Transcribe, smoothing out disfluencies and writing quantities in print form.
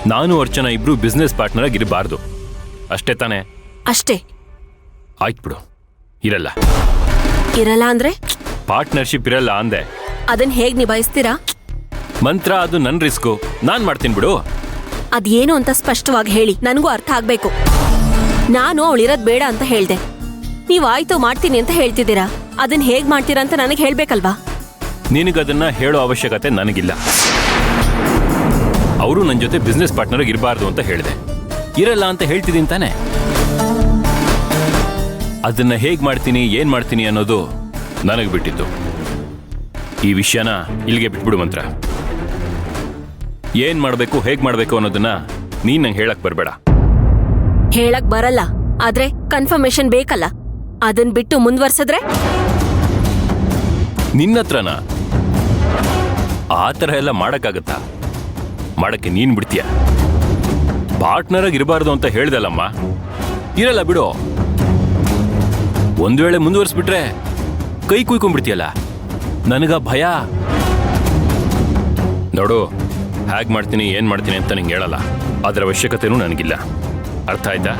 ನಾನು ಅರ್ಚನಾ ಇಬ್ರು business partner ಆಗಿರಬಾರ್ದು, ಅಷ್ಟೇ ತಾನೇ? ಅಷ್ಟೇ. ಆಯ್ತು ಬಿಡು, ಇರಲ್ಲ. ಇರಲ್ಲ ಅಂದ್ರೆ? ಪಾರ್ಟ್ನರ್ಶಿಪ್ ಇರಲ್ಲ ಅಂದೆ. ಅದನ್ನ ಹೇಗ್ ನಿಭಾಯಿಸ್ತೀರಾ? ಮಂತ್ರ ಅದು ನನ್ ರಿಸ್ಕು, ನಾನ್ ಮಾಡ್ತೀನಿ ಬಿಡು. ಅದೇನು ಅಂತ ಸ್ಪಷ್ಟವಾಗಿ ಹೇಳಿ, ನನಗೂ ಅರ್ಥ ಆಗ್ಬೇಕು. ನಾನು ಅವಳಿರೋದ್ ಬೇಡ ಅಂತ ಹೇಳ್ದೆ, ನೀವ್ ಆಯ್ತು ಮಾಡ್ತೀನಿ ಅಂತ ಹೇಳ್ತಿದ್ದೀರಾ. ಅದನ್ನ ಹೇಗ್ ಮಾಡ್ತೀರಾ ಅಂತ ನನಗೆ ಹೇಳ್ಬೇಕಲ್ವಾ? ನಿನಗದನ್ನ ಹೇಳೋ ಅವಶ್ಯಕತೆ ನನಗಿಲ್ಲ. ಅವರು ನನ್ನ ಜೊತೆ ಬಿಸ್ನೆಸ್ ಪಾರ್ಟ್ನರ್ ಇರಬಾರ್ದು ಅಂತ ಹೇಳಿದೆ, ಇರಲ್ಲ ಅಂತ ಹೇಳ್ತಿದ್ದೀನಿ ತಾನೆ. ಅದನ್ನ ಹೇಗ್ ಮಾಡ್ತೀನಿ ಏನ್ ಮಾಡ್ತೀನಿ ಅನ್ನೋದು ನನಗೆ ಬಿಟ್ಟಿದ್ದು. ಈ ವಿಷಯನ ಇಲ್ಲಿಗೆ ಬಿಟ್ಬಿಡು ಮಂತ್ರ. ಏನ್ ಮಾಡ್ಬೇಕು ಹೇಗ್ ಮಾಡ್ಬೇಕು ಅನ್ನೋದನ್ನ ನೀನ್ ನಂಗೆ ಹೇಳಕ್ ಬರ್ಬೇಡ. ಹೇಳಕ್ ಬರಲ್ಲ, ಆದ್ರೆ ಕನ್ಫರ್ಮೇಶನ್ ಬೇಕಲ್ಲ. ಅದನ್ ಬಿಟ್ಟು ಮುಂದುವರ್ಸಿದ್ರೆ ನಿನ್ನತ್ರನ ಆ ಥರ ಎಲ್ಲ ಮಾಡಕ್ಕಾಗತ್ತಾ? ಮಾಡಕ್ಕೆ ನೀನ್ ಬಿಡ್ತೀಯ? ಪಾರ್ಟ್ನರ್ ಆಗಿ ಇರಬಾರ್ದು ಅಂತ ಹೇಳ್ದಲ್ಲಮ್ಮ, ಇರಲ್ಲ ಬಿಡು. ಒಂದ್ ವೇಳೆ ಮುಂದುವರಿಸ್ಬಿಟ್ರೆ ಕೈ ಕುಯ್ಕೊಂಡ್ಬಿಡ್ತೀಯಲ್ಲ, ನನಗ ಭಯ. ನೋಡು, ಹೇಗ್ ಮಾಡ್ತೀನಿ ಏನ್ ಮಾಡ್ತೀನಿ ಅಂತ ನಿಂಗೆ ಹೇಳಲ್ಲ, ಅದರ ಅವಶ್ಯಕತೆನೂ ನನಗಿಲ್ಲ. ಅರ್ಥ ಆಯ್ತಾ?